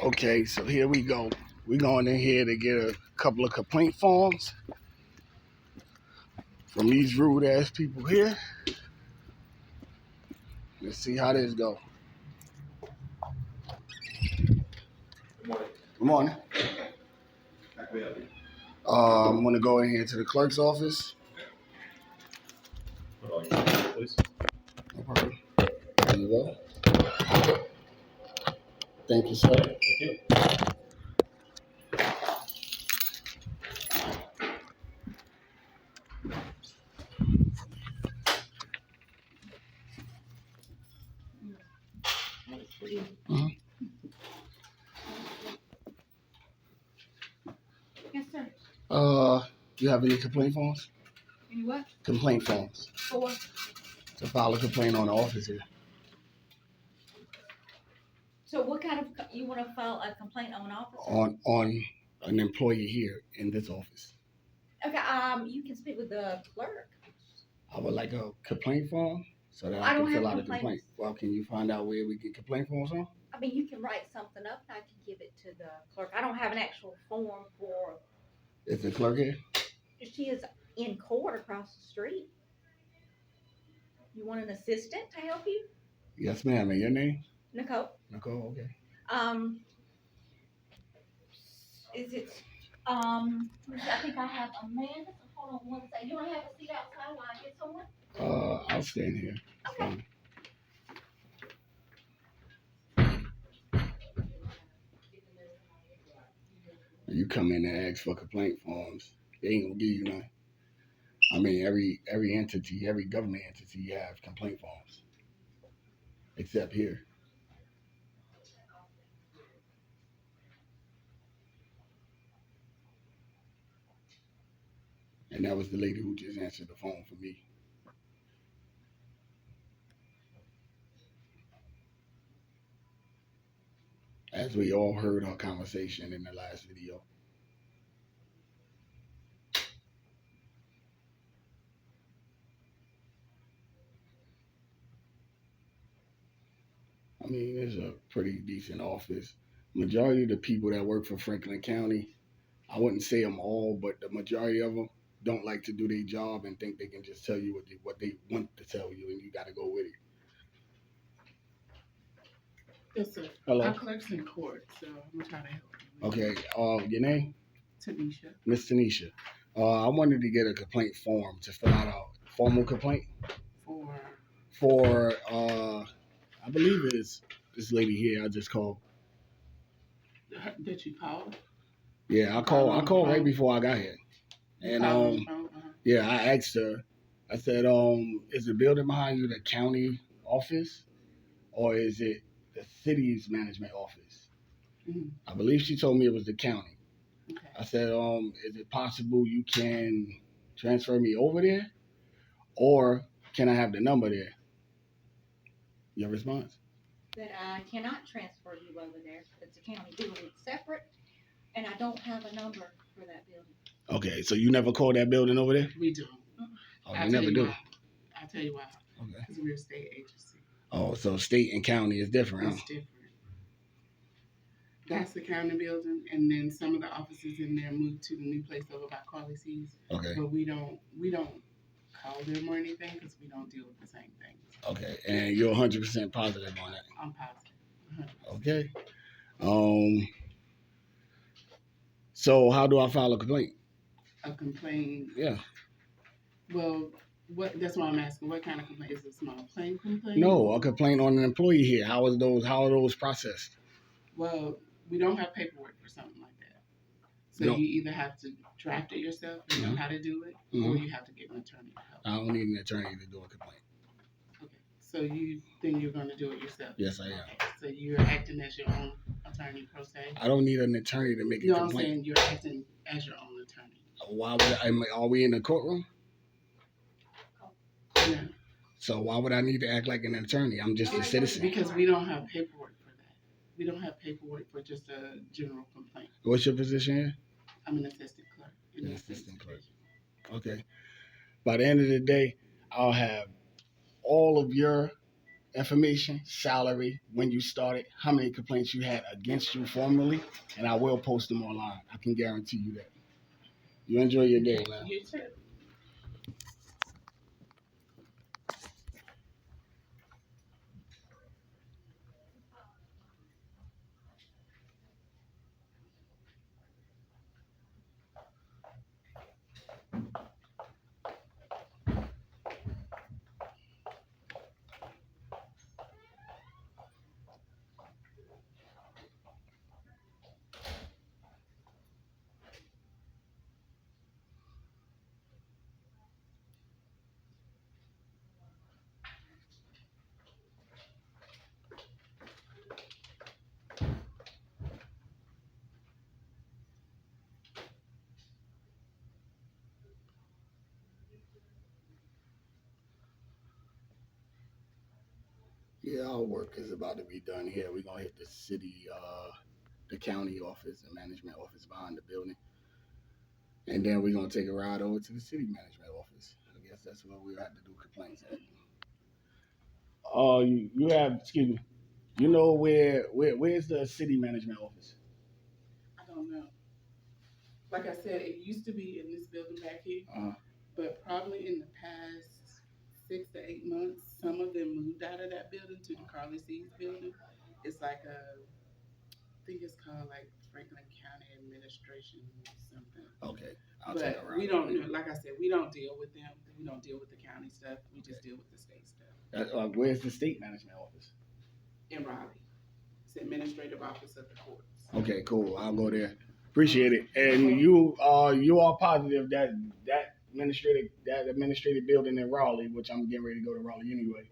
Okay, so here we go. We're going in here to get a couple of complaint forms from these rude ass people here. Let's see how this go. Good morning. Good morning. How can we help you? I'm gonna go in here to the clerk's office. Hold on, please. No problem. There you go. Thank you, sir. Thank you. Yes, sir. You have any complaint forms? Any what? Complaint forms For? to file a complaint on the office here. So what kind of, you want to file a complaint on an officer? On an employee here in this office. Okay, you can speak with the clerk. I would like a complaint form so that I I can don't fill have out a complaint. complaints. Well, can you find out where we get complaint forms from? I mean, you can write something up and I can give it to the clerk. I don't have an actual form for, Is the clerk here? she is in court across the street. You want an assistant to help you? Yes, ma'am. And your name? Nicole? Nicole, okay. Is it, I think I have Amanda, so hold on one second. You want to have a seat outside while I get someone? I'll stand here. Okay. You come in and ask for complaint forms, they ain't gonna give you none. I mean, every entity, every government entity have complaint forms, except here. And that was the lady who just answered the phone for me. As we all heard our conversation in the last video. I mean, it's a pretty decent office. Majority of the people that work for Franklin County, I wouldn't say them all, but the majority of them don't like to do their job and think they can just tell you what they want to tell you, and you got to go with it. Yes, sir. Hello. Our clerk's in court, so I'm gonna try to help you. Okay. Your name? Tanisha. Miss Tanisha. I wanted to get a complaint form to fill out a formal complaint for I believe it is this lady here I just called. Did you call? Yeah, I called right before I got here. And yeah, I asked her, I said, is the building behind you the county office or is it the city's management office? Mm-hmm. I believe she told me it was the county. Okay. I said, is it possible you can transfer me over there? Or can I have the number there? Your response? That I cannot transfer you over there. It's a county building, it's separate, and I don't have a number for that building. Okay, so you never call that building over there? We do. Oh, you never do? I'll tell you why. Okay. Because we're a state agency. Oh, so state and county is different, It's different. That's the county building, and then some of the offices in there moved to the new place over by Carly's. Okay. But we don't call them or anything because we don't deal with the same things. Okay, and you're 100% positive on that? I'm positive. 100%. Okay. So how do I file a complaint? A complaint? Yeah. Well, that's why I'm asking. What kind of complaint? Is it a small claim complaint? No, a complaint on an employee here. How are those processed? Well, we don't have paperwork for something like that. So you either have to draft it yourself and know how to do it, or you have to get an attorney to help. I don't need an attorney to do a complaint. Okay. So you think you're going to do it yourself? Yes, I am. So you're acting as your own attorney, per se? I don't need an attorney to make a complaint. No, I'm saying you're acting as your own attorney. Why would are we in the courtroom? Yeah. So why would I need to act like an attorney? I'm just a citizen. Because we don't have paperwork for that. We don't have paperwork for just a general complaint. What's your position here? I'm an assistant clerk. An assistant clerk. Okay. By the end of the day, I'll have all of your information, salary, when you started, how many complaints you had against you formally, and I will post them online. I can guarantee you that. You enjoy your day, man. You too. Yeah, our work is about to be done here. We're gonna hit the city, the county office, the management office behind the building, and then we're gonna take a ride over to the city management office. I guess that's where we have to do complaints at. You have, excuse me, you know where's the city management office? I don't know. Like I said, it used to be in this building back here, but probably in the past 6 to 8 months, some of them moved out of that building to the Carly C's building. It's like I think it's called like Franklin County Administration something. Okay, I'll take a But ride. we don't, like I said, we don't deal with them. We don't deal with the county stuff. We just deal with the state stuff. Where's the state management office? In Raleigh, it's the administrative office of the courts. Okay, cool. I'll go there. Appreciate it. And you are positive that administrative building in Raleigh, which I'm getting ready to go to Raleigh anyway,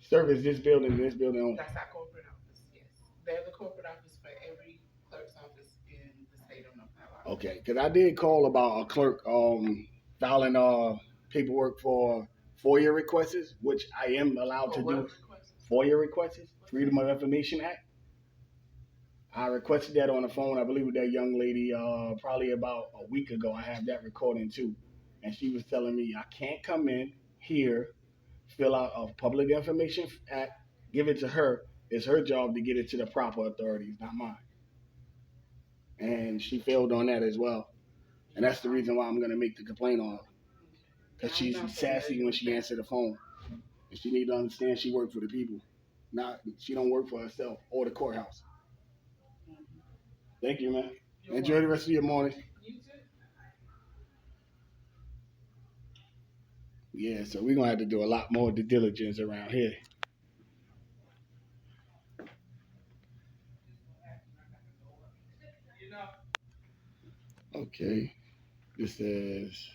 service this building and this building only. That's our corporate office. Yes, they're the corporate office for every clerk's office in the state of North Carolina. Okay, because I did call about a clerk filing paperwork for FOIA requests, which I am allowed to do. FOIA requests, Freedom of Information Act. I requested that on the phone, I believe, with that young lady probably about a week ago. I have that recording too. And she was telling me I can't come in here, fill out a Public Information Act, give it to her. It's her job to get it to the proper authorities, not mine. And she failed on that as well. And that's the reason why I'm going to make the complaint on her. Because she's sassy when she answers the phone. And she need to understand she works for the people. She don't work for herself or the courthouse. Thank you, man. Enjoy the rest of your morning. You too. Yeah, so we're going to have to do a lot more due diligence around here. Okay. This is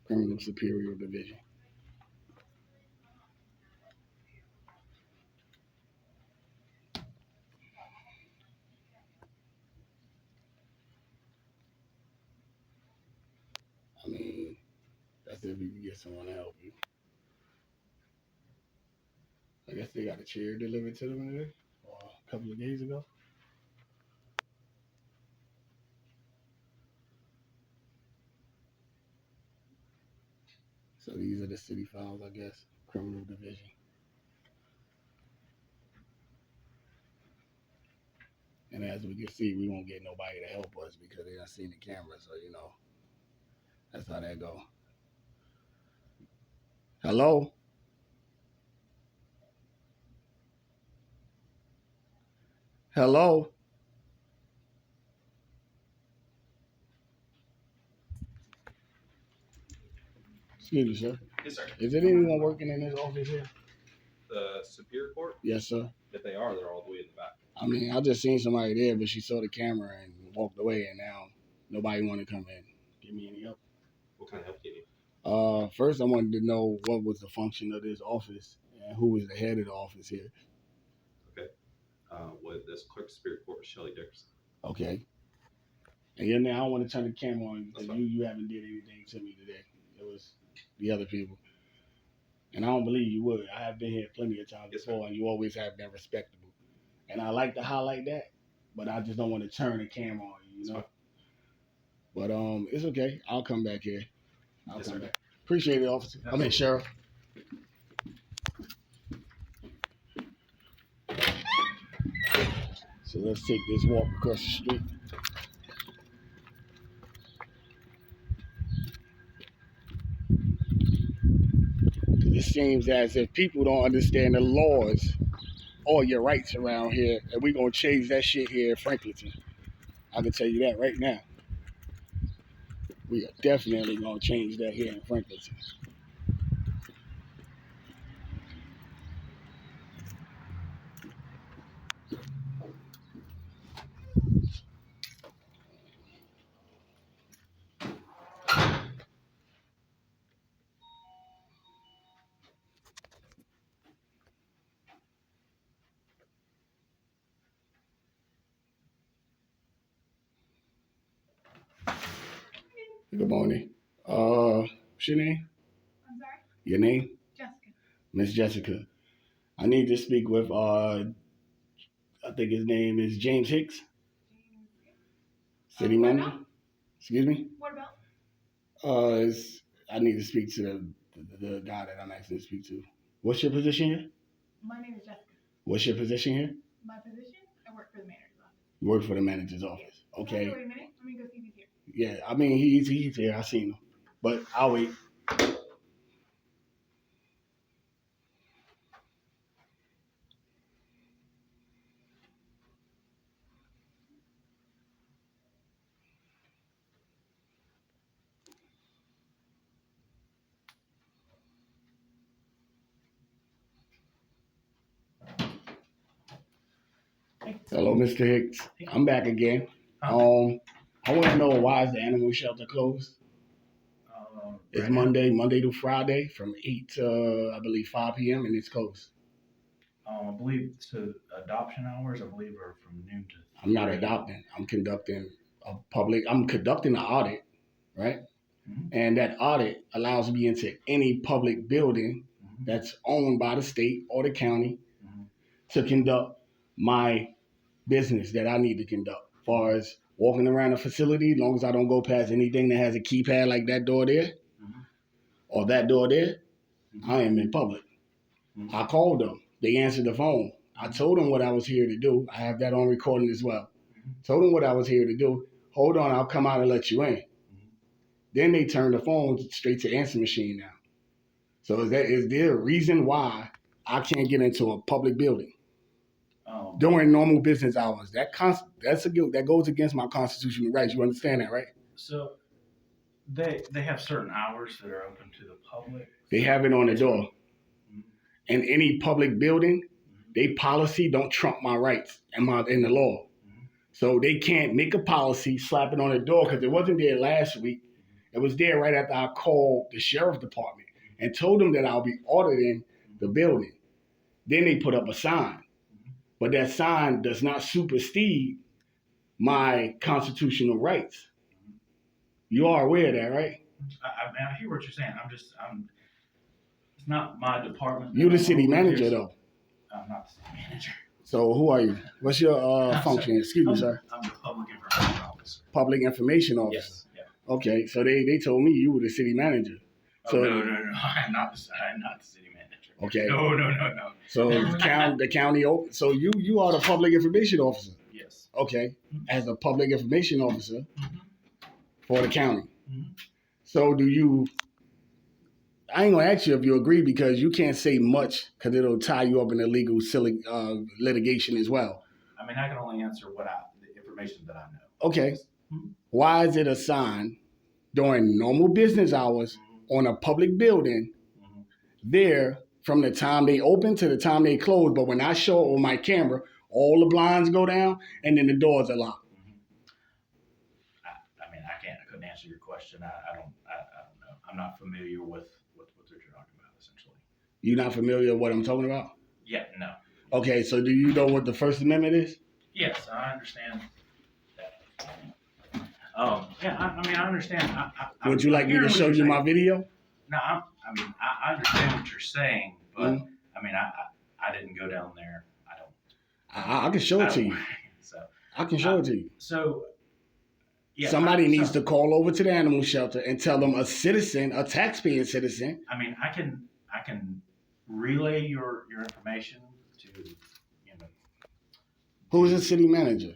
Criminal Superior Division. I mean, that's if you can get someone to help you. I guess they got a chair delivered to them today, or a couple of days ago. So these are the city files, I guess. Criminal Division. And as we can see, we won't get nobody to help us because they don't see the camera. So, that's how that go. Hello? Hello? Excuse me, sir. Yes, sir. Is there anyone working in this office here? The Superior Court? Yes, sir. If they are, they're all the way in the back. I mean, I just seen somebody there, but she saw the camera and walked away, and now nobody want to come in. Give me any help. What kind of help do you need? First, I wanted to know what was the function of this office and who was the head of the office here. Okay. With this Clerk Superior Court, Shelley Dickerson. Okay. And your name, I don't want to turn the camera on because That's fine. you haven't did anything to me today. It was the other people. And I don't believe you would. I have been here plenty of times Yes, before, and you always have been respectable. And I like to highlight that, but I just don't want to turn the camera on you, That's fine. But it's okay. I'll come back here. I'll Yes, come sir. back. Appreciate it, officer. I mean, sheriff. So let's take this walk across the street. It seems as if people don't understand the laws or your rights around here, and we're going to change that shit here in Franklinton. I can tell you that right now. We are definitely going to change that here in Franklinton. Good morning. What's your name? I'm sorry? Your name? Jessica. Miss Jessica. I need to speak with, I think his name is James Hicks, city What manager. about? Excuse me? What about? I need to speak to the guy that I'm asking to speak to. What's your position here? My name is Jessica. What's your position here? My position? I work for the manager's office. You work for the manager's office. Okay. Wait a minute. Let me go see if he's here. Yeah, I mean, he's here. I seen him. But I'll wait. Hello, Mr. Hicks. I'm back again. I want to know, why is the animal shelter closed? It's Right Monday to Friday from 8 to, I believe, 5 p.m. and it's closed. I believe to adoption hours, I believe, are from noon to. I'm not adopting. I'm conducting an audit, right? Mm-hmm. And that audit allows me into any public building Mm-hmm. that's owned by the state or the county Mm-hmm. to conduct my business that I need to conduct. As far as walking around the facility, as long as I don't go past anything that has a keypad like that door there Mm-hmm. or that door there, Mm-hmm. I am in public. Mm-hmm. I called them. They answered the phone. I told them what I was here to do. I have that on recording as well. Mm-hmm. Told them what I was here to do. Hold on, I'll come out and let you in. Mm-hmm. Then they turned the phone straight to answer machine now. So is there a reason why I can't get into a public building during normal business hours? That goes against my constitutional rights. You understand that, right? So they have certain hours that are open to the public. They have it on the door. Mm-hmm. In any public building, Mm-hmm. they policy don't trump my rights and in the law. Mm-hmm. So they can't make a policy, slap it on the door, because it wasn't there last week. It was there right after I called the sheriff's department and told them that I'll be auditing the building. Then they put up a sign. But that sign does not supersede my constitutional rights. You are aware of that, right? I hear what you're saying. It's not my department. You're the city manager, though. I'm not the city manager. So who are you? What's your function? Excuse me, sir. I'm the public information officer. Public information officer. Yes. Yeah. Okay, so they told me you were the city manager. Oh, So no. I'm not the city manager. okay. No. So the county. So you are the public information officer. Yes. Okay, as a public information officer Mm-hmm. for the county. Mm-hmm. So I ain't gonna ask you if you agree, because you can't say much because it'll tie you up in illegal litigation as well. I mean, I can only answer the information that I know. Okay. Mm-hmm. Why is it a sign during normal business hours on a public building there from the time they open to the time they close? But when I show it on my camera, all the blinds go down and then the doors are locked. I mean, I couldn't answer your question. I don't know. I'm not familiar with what you're talking about, essentially. You're not familiar with what I'm talking about? Yeah, no. Okay, so do you know what the First Amendment is? Yes, I understand that. Yeah, I mean, I understand. Would you like me to show you my video? No, I understand what you're saying, but I mean, I didn't go down there. I can show it to you. So I can show it to you. So yeah, somebody needs to call over to the animal shelter and tell them a taxpaying citizen. I mean, I can relay your information to Who's the city manager?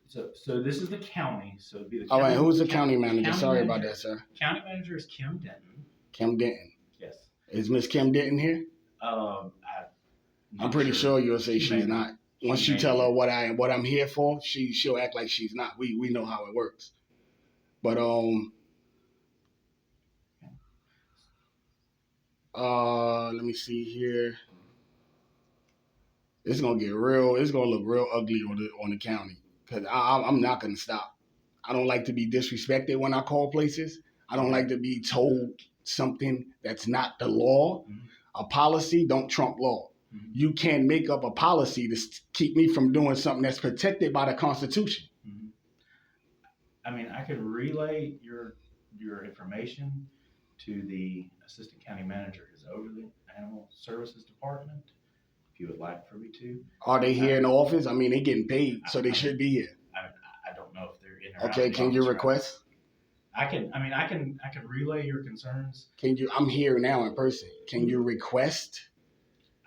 So this is the county, so it'd be the All county. right, who's the county manager? county Sorry manager. about that, sir. County manager is Kim Denton. Kim Denton. Yes. Is Miss Kim Denton here? I'm pretty sure you'll say she's not. Once you tell her what I'm here for, she'll act like she's not. We know how it works. But let me see here. It's gonna get real. It's gonna look real ugly on the county because I'm not gonna stop. I don't like to be disrespected when I call places. I don't like to be told something that's not the law. Mm-hmm. A policy don't trump law. Mm-hmm. You can't make up a policy to keep me from doing something that's protected by the Constitution. Mm-hmm. I mean, I could relay your information to the assistant county manager who's over the animal services department, if you would like for me to. Are they here in the office? I mean, they're getting paid, so they should be here. I don't know if they're in or okay, out. Can you request? I can relay your concerns. I'm here now in person. Can you request?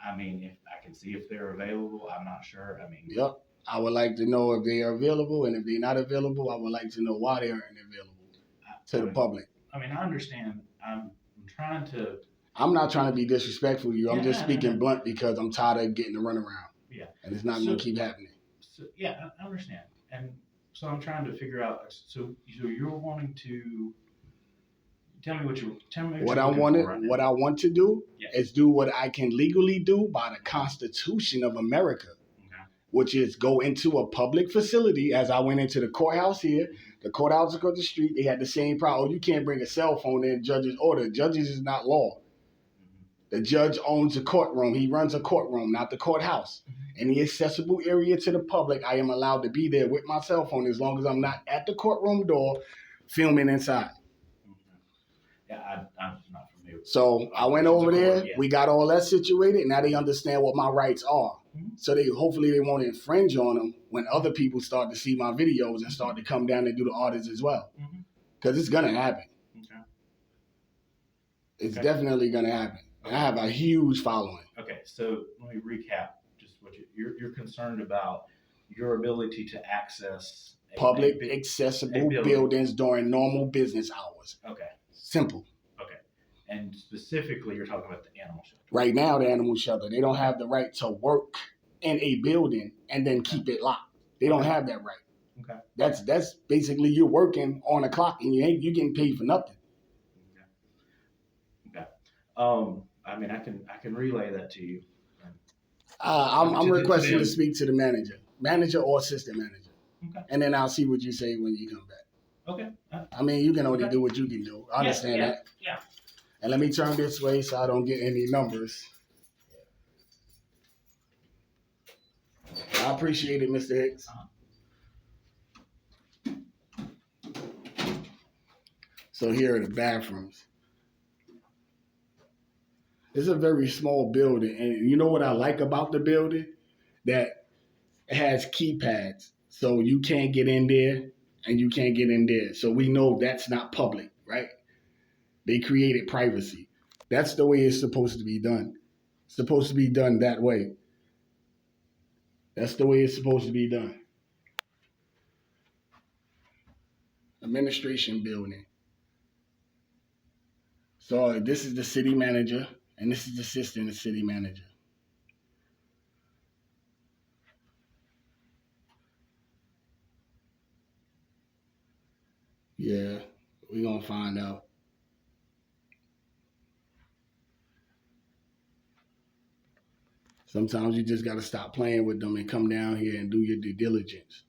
I mean, if I can see if they're available, I'm not sure. I mean. Yep. I would like to know if they are available, and if they're not available, I would like to know why they aren't available to the public. I mean, I understand. I'm trying to. I'm not trying to be disrespectful to you. I'm just speaking blunt because I'm tired of getting the runaround. Yeah. And it's not going to keep happening. So, yeah, I understand. And so I'm trying to figure out. So you're wanting to tell me what I want to do is do what I can legally do by the Constitution of America, which is go into a public facility. As I went into the courthouse here, the courthouse across the street, they had the same problem. Oh, you can't bring a cell phone in judge's order. Judges is not law. The judge owns a courtroom. He runs a courtroom, not the courthouse. Any accessible area to the public, I am allowed to be there with my cell phone as long as I'm not at the courtroom door filming inside. Yeah, I'm not familiar. So I went over there. We got all that situated. Now they understand what my rights are. So hopefully they won't infringe on them when other people start to see my videos and start to come down and do the audits as well. Because it's going to happen. Okay. It's definitely going to happen. Okay. I have a huge following. Okay, so let me recap just what you're concerned about your ability to access public accessible buildings during normal business hours. Okay. Simple. Okay. And specifically, you're talking about the animal shelter. Right now, the animal shelter, they don't have the right to work in a building and then keep it locked. They don't have that right. Okay. That's basically you're working on a clock and you're getting paid for nothing. Okay. I mean, I can relay that to you. I'm requesting to speak to the manager or assistant manager. Okay. And then I'll see what you say when you come back. Okay. I mean, you can only do what you can do. I understand that. Yeah. And let me turn this way so I don't get any numbers. I appreciate it, Mr. Hicks. So here are the bathrooms. It's a very small building. And you know what I like about the building? That it has keypads. So you can't get in there and you can't get in there. So we know that's not public, right? They created privacy. That's the way it's supposed to be done. It's supposed to be done that way. That's the way it's supposed to be done. Administration building. So this is the city manager, and this is the assistant city manager. Yeah, we're going to find out. Sometimes you just got to stop playing with them and come down here and do your due diligence.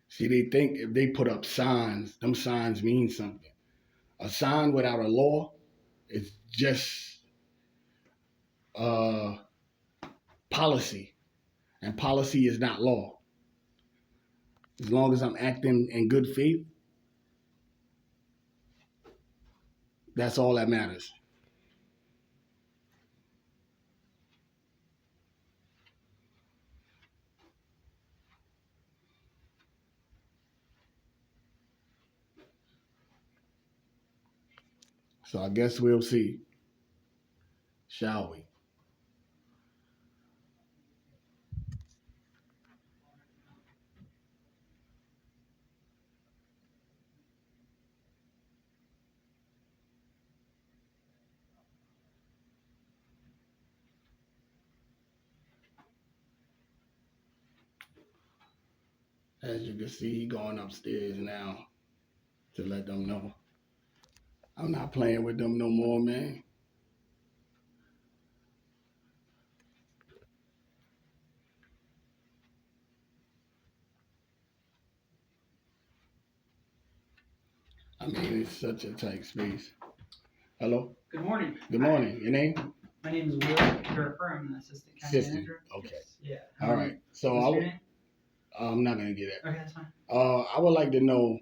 See, they think if they put up signs, them signs mean something. A sign without a law is just policy. And policy is not law. As long as I'm acting in good faith, That's all that matters. So I guess we'll see, shall we? As you can see, he going upstairs now to let them know I'm not playing with them no more, man. I mean, it's such a tight space. Hello? Good morning. Good morning. Your name? My name is Will Kerfer. I'm the assistant county manager. Okay. Yes. Yeah. All right. So I'm not gonna get it. Okay, that's fine. I would like to know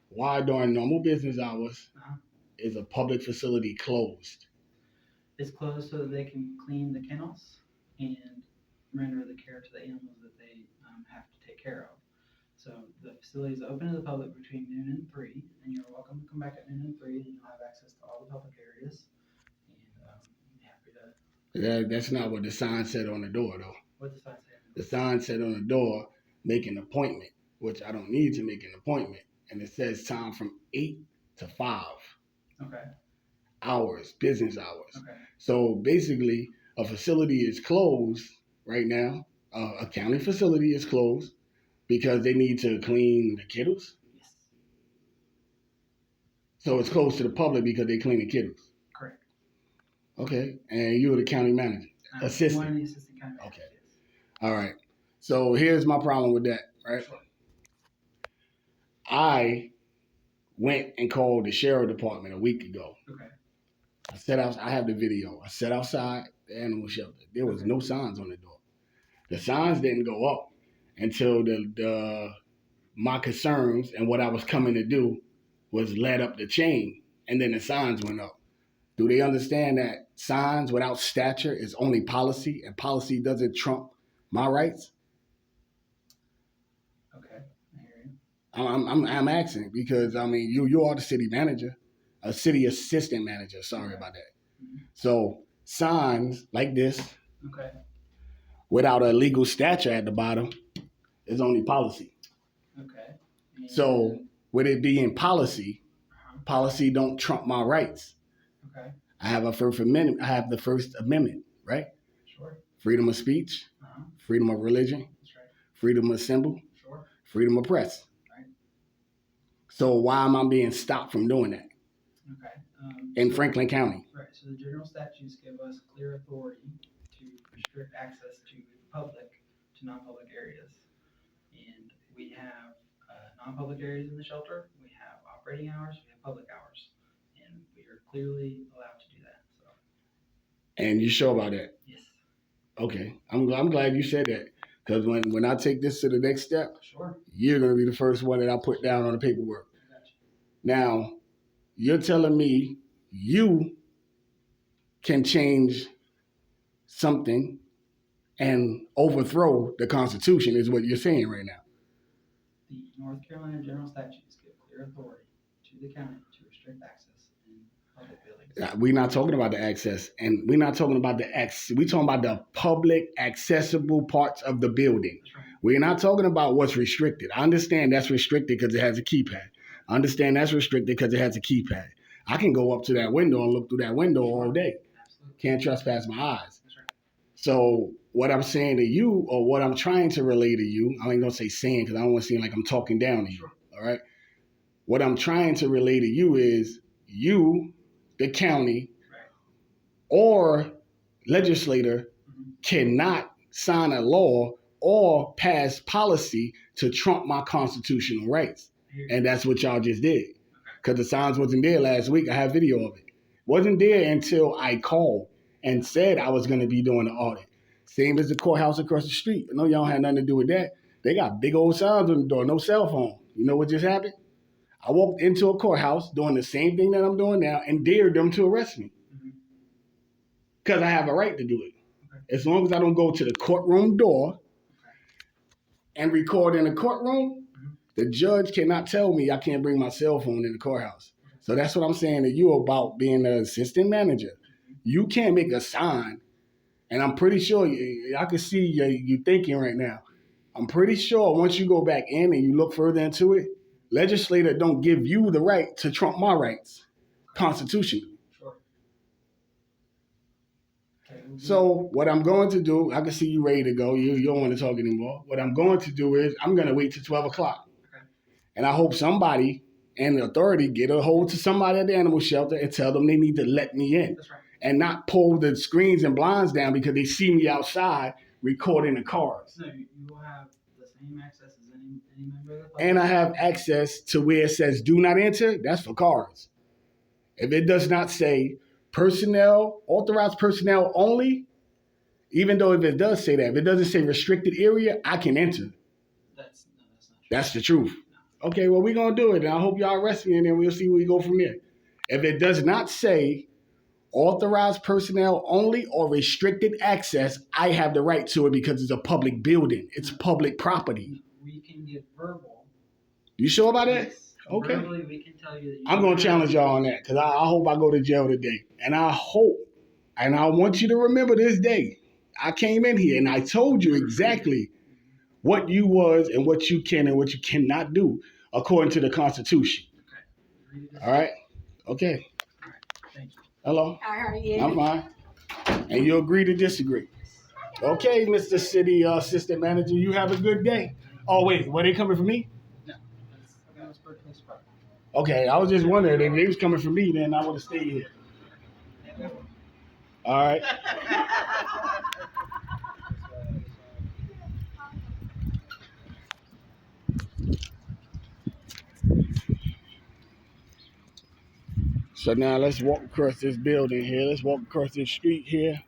why during normal business hours Uh-huh. is a public facility closed? It's closed so that they can clean the kennels and render the care to the animals that they have to take care of. So the facility is open to the public between noon and 3, and you're welcome to come back at noon and 3, and you'll have access to all the public areas. And I'm happy to. That's not what the sign said on the door, though. What the sign say? The sign said on the door, make an appointment, which I don't need to make an appointment. And it says time from 8 to 5. Okay. Hours, business hours. Okay. So basically, a facility is closed right now. A county facility is closed because they need to clean the kittles. Yes. So it's closed to the public because they clean the kittles. Correct. Okay. And you're the county manager. Assistant. One of the assistant county managers. Okay. Yes. All right. So here's my problem with that, right? Sure. I went and called the sheriff department a week ago. Okay. I have the video. I sat outside the animal shelter. There was no signs on the door. The signs didn't go up until my concerns and what I was coming to do was led up the chain, and then the signs went up. Do they understand that signs without stature is only policy, and policy doesn't trump my rights? Okay. I hear you. I'm asking because I mean you are the city manager, a city assistant manager. Sorry about that. Mm-hmm. So signs like this, Okay. without a legal stature at the bottom, is only policy. Okay. So with it being policy, Uh-huh. policy don't trump my rights. Okay. I have a First Amendment. I have the First Amendment, right? Sure. Freedom of speech, Uh-huh. freedom of religion, That's right. freedom of assembly, Sure. freedom of press. Right. So why am I being stopped from doing that Okay. in So- Franklin County? Right. So the general statutes give us clear authority to restrict access to the public to non-public areas, and we have non-public areas in the shelter. We have operating hours. We have public hours, and we are clearly allowed to do that. So And you sure about that? yes. Okay, I'm glad you said that because when I take this to the next step, Sure. you're gonna be the first one that I put down on the paperwork. I got you. Now, you're telling me you can change something and overthrow the Constitution is what you're saying right now. The North Carolina general statutes give clear authority to the county to restrict access in public buildings. We're not talking about the access, and we're not talking about we're talking about the public accessible parts of the building. That's right. We're not talking about what's restricted. I understand that's restricted because it has a keypad. I understand that's restricted because it has a keypad. I can go up to that window and look through that window all day. Absolutely. Can't trespass my eyes. That's right. So what I'm saying to you, or what I'm trying to relay to you, I ain't gonna say saying because I don't want to seem like I'm talking down to you. Sure. All right. What I'm trying to relay to you is you, the county, Right. or legislator cannot sign a law or pass policy to trump my constitutional rights. And that's what y'all just did. Because the signs wasn't there last week. I have video of it. Wasn't there until I called and said I was going to be doing the audit. Same as the courthouse across the street. I know y'all had nothing to do with that. They got big old signs on the door, no cell phone. You know what just happened? I walked into a courthouse doing the same thing that I'm doing now and dared them to arrest me. Because I have a right to do it. Okay. As long as I don't go to the courtroom door and record in the courtroom, the judge cannot tell me I can't bring my cell phone in the courthouse. So that's what I'm saying to you about being an assistant manager. You can't make a sign, and I'm pretty sure I can see you thinking right now. I'm pretty sure once you go back in and you look further into it, legislator don't give you the right to trump my rights constitutionally. Sure. So what I'm going to do, I can see you ready to go. You don't want to talk anymore. What I'm going to do is I'm going to wait till 12 o'clock. Okay. And I hope somebody and the authority get a hold to somebody at the animal shelter and tell them they need to let me in. That's right. And not pull the screens and blinds down because they see me outside recording the cars. So you will have the same access as any member of the public? And I have access to where it says do not enter. That's for cars. If it does not say personnel, authorized personnel only, even though if it does say that, if it doesn't say restricted area, I can enter. That's not true. That's the truth. No. Okay, well, we're going to do it. And I hope y'all arrest me, and then we'll see where we go from there. If it does not say authorized personnel only or restricted access, I have the right to it because it's a public building. It's public property. We can get verbal. You sure about that? Yes. Okay. Verbally, we can tell you that I'm going to challenge y'all on that because I hope I go to jail today. And I hope, and I want you to remember this day. I came in here and I told you exactly what you was and what you can and what you cannot do according to the Constitution. Okay. All right? Okay. All right. Thank you. Hello. How are you? I'm fine. And you agree to disagree. Okay, Mr. City Assistant Manager, you have a good day. Oh, wait, were they coming for me? No. That was for police department. Okay, I was just wondering if they was coming for me, then I would have stayed here. All right. So now let's walk across this building here. Let's walk across this street here.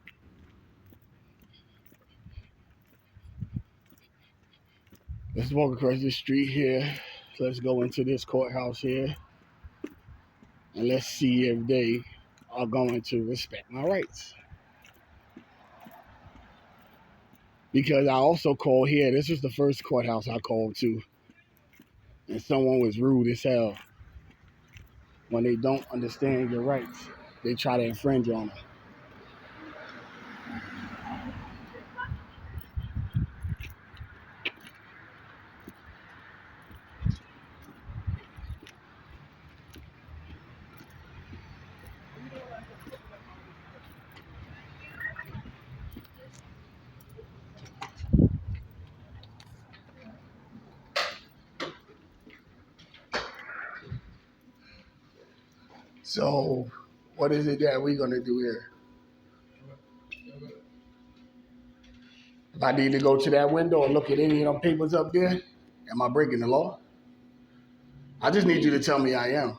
Let's walk across this street here. Let's go into this courthouse here. And let's see if they are going to respect my rights. Because I also called here. This was the first courthouse I called to. And someone was rude as hell. When they don't understand your rights, they try to infringe on them. So, what is it that we're going to do here? If I need to go to that window and look at any of them papers up there, am I breaking the law? I just need you to tell me I am.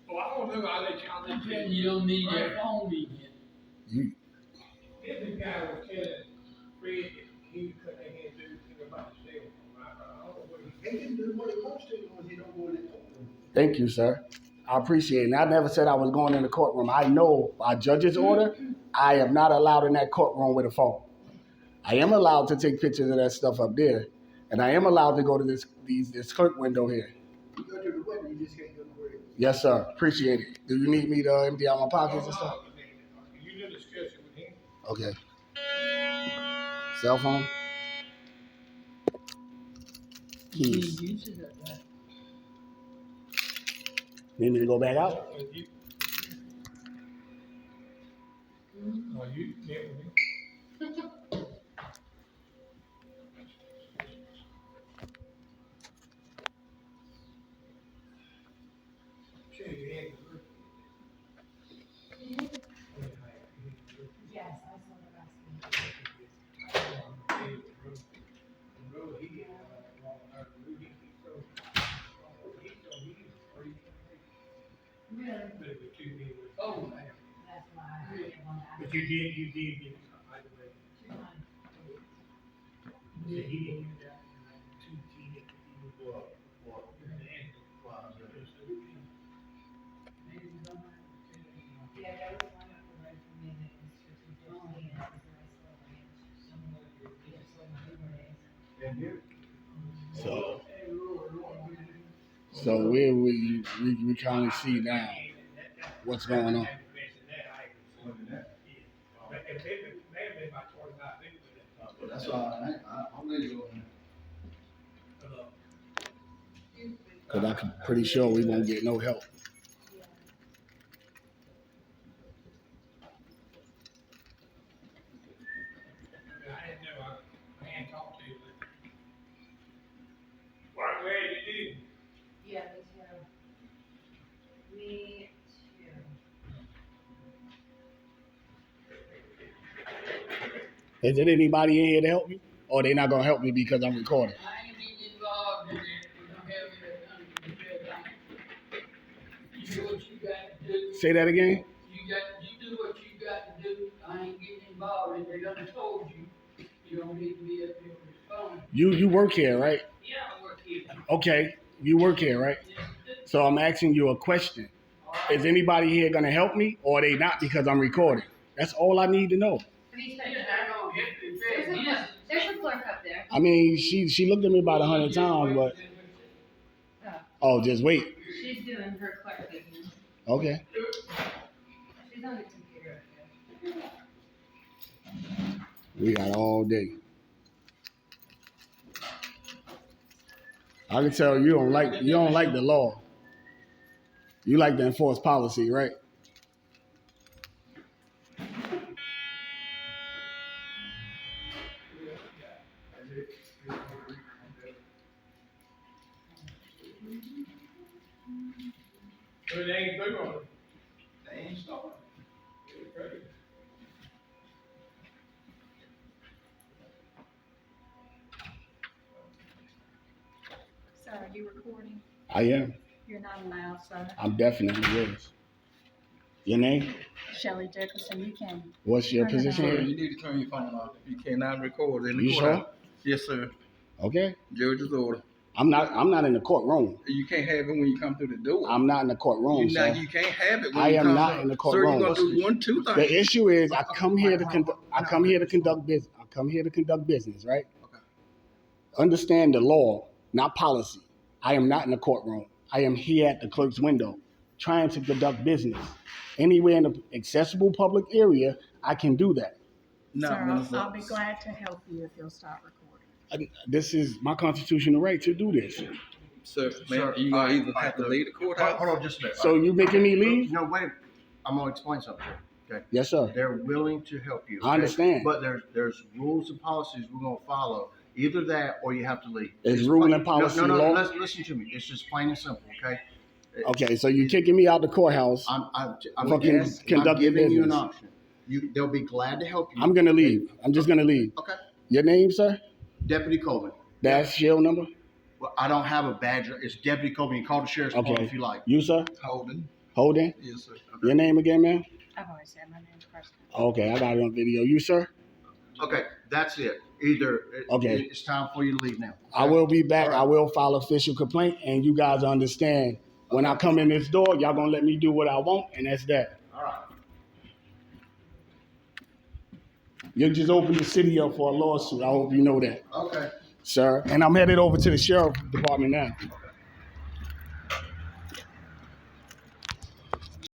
Well, I don't know. I'll let you. You don't need that phone again. This guy was telling Fred that he was cutting their hands do anything about the cell phone. I don't know what he can do what he wants to when he don't go in the courtroom. Thank you, sir. I appreciate it. And I never said I was going in the courtroom. I know by judge's order, I am not allowed in that courtroom with a phone. I am allowed to take pictures of that stuff up there, and I am allowed to go to this clerk window here. You go to the window, you just can't go to the window. Yes, sir. Appreciate it. Do you need me to empty out my pockets and stuff? You didn't discuss it with him. Okay. Cell phone? Keys. Need me to go back out? You get with him. Yes, I saw the last Oh, man. That's why I didn't want to. But you did get it. Yeah, he didn't get that. He didn't. So we kind of see now what's going on. That's all right. I'm ready to go. Because I'm pretty sure we won't get no help. I didn't know I hadn't talked to you. What I'm glad you did. Yeah, me too. Is there anybody in here to help me? Or they not gonna help me because I'm recording? I ain't getting involved in it. We don't have it under the deadline. You do what you got to do. Say that again? You do what you got to do. I ain't getting involved in it. They done told you. You don't need to be up here responding. You work here, right? Yeah, I work here. Okay, you work here, right? So I'm asking you a question. Is anybody here gonna help me or are they not because I'm recording? That's all I need to know. There's a clerk up there. I mean, she looked at me about 100 times, but just wait. She's doing her clerk business. Okay. She's on the computer up there. We got all day. I can tell you don't like the law. You like to enforce policy, right? But they ain't big on it. They ain't stopping. They're crazy. Sir, are you recording? I am. You're not allowed, sir. I'm definitely is. Your name? Shelley Jefferson, you can. What's your Turn it position on. here? You need to turn your phone off. You cannot record in the You courthouse. sure? Yes, sir. Okay. Judge's order. I'm not in the courtroom. You can't have it when you come through the door. I'm not in the courtroom, You can't have it when I you am come not through. in the Sir, courtroom. you're gonna do 1, 2 things. The issue is I come here to conduct business. I come here to conduct business, right? Okay. Understand the law, not policy. I am not in the courtroom. I am here at the clerk's window trying to conduct business. Anywhere in the accessible public area, I can do that. No, Sir, Minister. I'll be glad to help you if you'll stop recording. This is my constitutional right to do this. Sir, man, Sir, you gonna either have to leave the courthouse. Hold on just a minute. So you making me leave? No, wait. I'm gonna explain something. Okay. Yes, sir. They're willing to help you. I understand. But there's rules and policies we're gonna follow. Either that or you have to leave. Is It's rule plain- and policy No, law? listen to me. It's just plain and simple, okay? Okay, so you kicking me out the courthouse. I'm Fucking conduct your giving you an business. option. They'll be glad to help you. I'm gonna leave. I'm just gonna leave. Okay. Your name, sir? Deputy Coleman. That's your number? Well, I don't have a badge. It's Deputy Coleman. You call the sheriff's department Okay. if you like. You, sir? Holden. Holden? Yes, sir. Your name again, ma'am? I've always said my name's Preston. Okay, I got it on video. You, sir? Okay, that's it. Okay. It's time for you to leave now. I will be back. All right. I will file official complaint, and you guys understand when I come in this door, y'all gonna let me do what I want, and that's that. All right. You just opened the city up for a lawsuit. I hope you know that, Okay. sir. And I'm headed over to the sheriff department now.